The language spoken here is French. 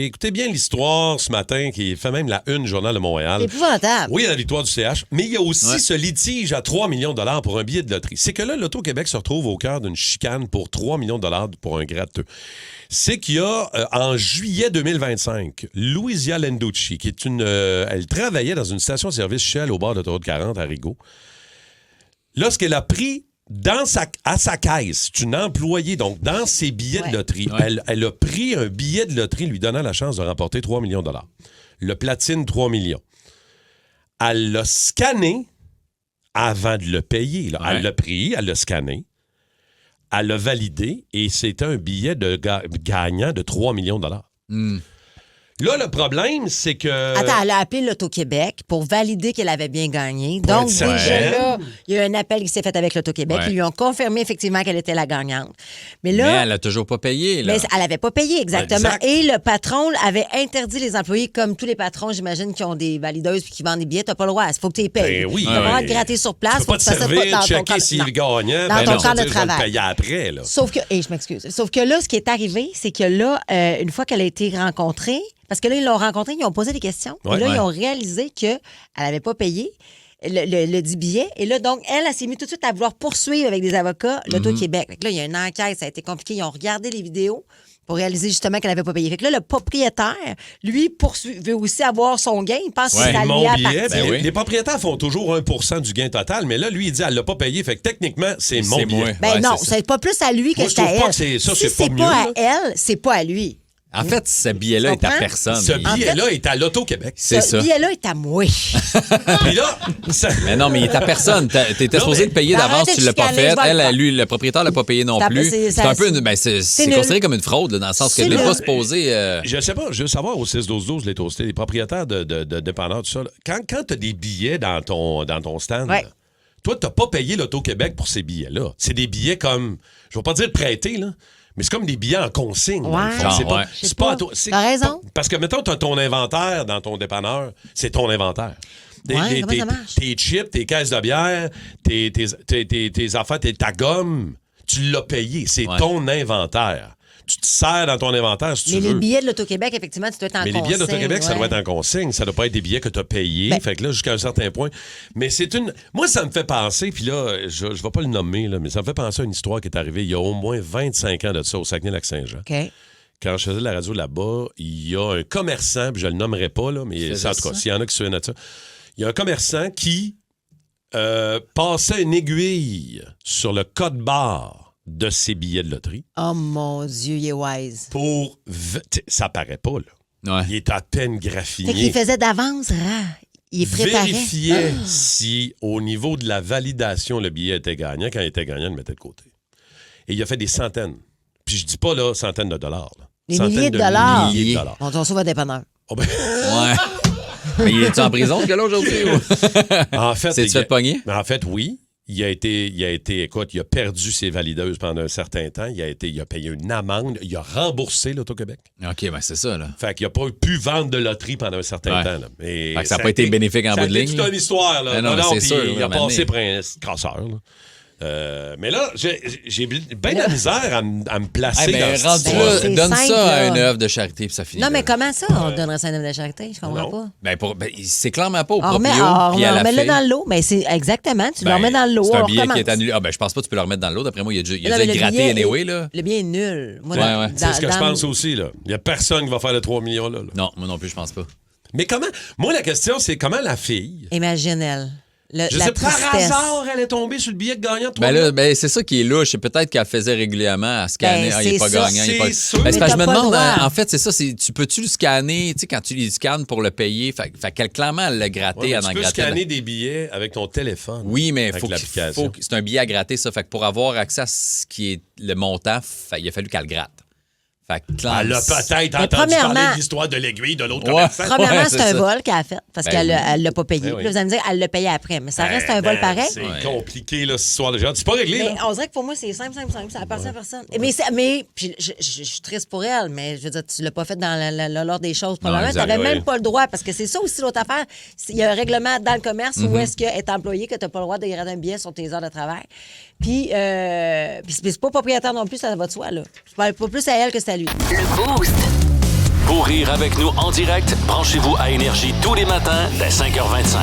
Écoutez bien l'histoire ce matin qui fait même la une du Journal de Montréal. C'est épouvantable. Oui, il y a la victoire du CH, mais il y a aussi ce litige à 3 millions de dollars pour un billet de loterie. C'est que là, l'Auto-Québec se retrouve au cœur d'une chicane pour 3 millions de dollars pour un gratteux. C'est qu'il y a, en juillet 2025, Louisia Lenducci, qui est elle travaillait dans une station-service Shell au bord de l'autoroute 40 à Rigaud. Lorsqu'elle a pris à sa caisse, c'est une employée, donc dans ses billets de loterie, elle a pris un billet de loterie lui donnant la chance de remporter 3 millions de dollars. Le platine, 3 millions. Elle l'a scanné avant de le payer. Là. Elle l'a pris, elle l'a scanné, elle l'a validé et c'était un billet de gagnant de 3 millions de dollars. Là, le problème, c'est que... Attends, elle a appelé l'Auto-Québec pour valider qu'elle avait bien gagné. Donc, déjà là, il y a eu un appel qui s'est fait avec l'Auto-Québec. Ils lui ont confirmé effectivement qu'elle était la gagnante. Mais elle n'a toujours pas payé. Là. Mais elle n'avait pas payé, exactement. Exact. Et le patron avait interdit les employés, comme tous les patrons, j'imagine, qui ont des valideuses puis qui vendent des billets. Tu n'as pas le droit. Il faut que tu les payes. Ben oui. Tu n'as pas le droit de gratter sur place. Tu peux pas te servir, checker s'il est gagnant. Dans ton cadre de travail. Je vais le payer après. Là. Sauf que, je m'excuse. Sauf que là, ce qui est arrivé, c'est que là, une fois qu'elle a été rencontrée, parce que là, ils l'ont rencontrée, ils ont posé des questions. Et là, ils ont réalisé qu'elle n'avait pas payé le dit billet. Et là, donc, elle s'est mise tout de suite à vouloir poursuivre avec des avocats l'Auto-Québec. Fait que là, il y a une enquête, ça a été compliqué. Ils ont regardé les vidéos pour réaliser justement qu'elle n'avait pas payé. Fait que là, le propriétaire, lui, veut aussi avoir son gain. Il pense que ça lui appartient. Les propriétaires font toujours 1% du gain total, mais là, lui, il dit elle l'a pas payé. Fait que techniquement, c'est mon billet. Non, c'est pas plus à lui que c'est à elle. Si c'est pas à elle, c'est pas à lui. En fait, ce billet-là est à personne. Ce billet-là est à l'Auto-Québec. C'est ça. Ce billet-là est à moi. Puis là, Mais non, mais il est à personne. T'étais supposé le payer d'avance, tu l'as pas fait. Lui, le propriétaire l'a pas payé non plus. C'est un peu, c'est considéré comme une fraude, dans le sens que n'est pas supposé. Je sais pas, je veux savoir au 6-12-12, les toastés, les propriétaires de dépanneurs, tout ça. Là, quand tu as des billets dans ton stand, là, toi, tu n'as pas payé l'Auto-Québec pour ces billets-là. C'est des billets comme, je ne vais pas dire prêtés, là. Mais c'est comme des billets en consigne. C'est pas à toi. T'as raison. Parce que, mettons, tu as ton inventaire dans ton dépanneur, c'est ton inventaire. Comment ça marche? Tes chips, tes caisses de bière, tes affaires, ta gomme, tu l'as payé. C'est ton inventaire. Tu te sers dans ton inventaire si tu veux. Mais les billets de l'Auto-Québec, effectivement, tu dois être en consigne. Mais les billets de l'Auto-Québec, ça doit être en consigne. Ça doit pas être des billets que tu as payés. Fait que là, jusqu'à un certain point. Mais c'est une... Moi, ça me fait penser, puis là, je vais pas le nommer, là, mais ça me fait penser à une histoire qui est arrivée il y a au moins 25 ans de ça, au Saguenay-Lac-Saint-Jean. OK. Quand je faisais de la radio là-bas, il y a un commerçant, puis je le nommerai pas, là, mais en tout cas, s'il y en a qui se souviennent de ça, il y a un commerçant qui passait une aiguille sur le code-barre de ses billets de loterie. Oh mon Dieu, il est wise. Ça paraît pas, là. Il est à peine graffiné. Fait qu'il faisait d'avance, il est préparé. Vérifiait si, au niveau de la validation, le billet était gagnant. Quand il était gagnant, il le mettait de côté. Et il a fait des centaines. Puis je dis pas, là, centaines de dollars. Là. Des milliers de dollars. Milliers de dollars. On sauve un dépanneur. Oh ben... Ouais. Mais il est-tu en prison, ce gars-là, aujourd'hui? En fait... C'est-tu fait pogner? En fait, oui. Il a été, écoute, il a perdu ses valideuses pendant un certain temps. Il a payé une amende. Il a remboursé l'Auto-Québec. OK, c'est ça, là. Fait qu'il n'a pas pu vendre de loterie pendend un certain temps. Là. Mais fait que ça n'a pas été bénéfique en bout de ligne. C'est toute une histoire, là. Non, c'est sûr. Il a passé pour un casseur, là. Mais là, j'ai bien de la misère à me placer dans cette histoire. Donne ça à une œuvre de charité puis ça finit. Non, mais comment ça, on donnerait ça à une œuvre de charité? Je comprends pas. C'est clairement pas au proprio. On remet-le dans le lot. Mais c'est exactement, tu le remets dans le lot. C'est un billet qui est annulé. Je pense pas que tu peux le remettre dans le lot. D'après moi, il a dû être gratté anyway, là. Le billet est nul. C'est ce que je pense aussi, là. Il n'y a personne qui va faire le 3 millions, là. Non, moi non plus, je pense pas. Mais comment... Moi, la question, c'est comment la fille... Imagine elle. Je sais, par hasard, elle est tombée sur le billet de gagnant de 3 millions. C'est ça qui est louche. C'est peut-être qu'elle faisait régulièrement à scanner. Il n'est pas gagnant. C'est sûr. Je me demande, en fait, c'est ça. Tu peux-tu le scanner, tu sais, quand tu le scannes pour le payer? Fait clairement, elle l'a gratté. Tu peux scanner des billets avec ton téléphone. Oui, mais c'est un billet à gratter, ça. Fait que pour avoir accès à ce qui est le montant, il a fallu qu'elle gratte. Elle a peut-être entendu parler de l'histoire de l'aiguille de l'autre commerçant. Premièrement, c'est un vol qu'elle a fait parce qu'elle ne l'a pas payé. Puis là, vous allez me dire, elle l'a payé après. Mais ça reste un vol pareil. C'est compliqué, là, cette histoire de genre. C'est pas réglé, mais là. on dirait que pour moi, c'est simple. Ça appartient à personne. Mais puis je suis triste pour elle, mais je veux dire, tu l'as pas fait dans l'ordre des choses. Probablement, tu n'avais même pas le droit parce que c'est ça aussi l'autre affaire. Il y a un règlement dans le commerce où est-ce qu'elle est employé que tu n'as pas le droit de gratter un billet sur tes heures de travail. Puis c'est pas propriétaire non plus, ça va de soi, là. Je parle pas plus à elle que c'est à lui. Le Boost. Pour rire avec nous en direct, branchez-vous à Énergie tous les matins dès 5h25.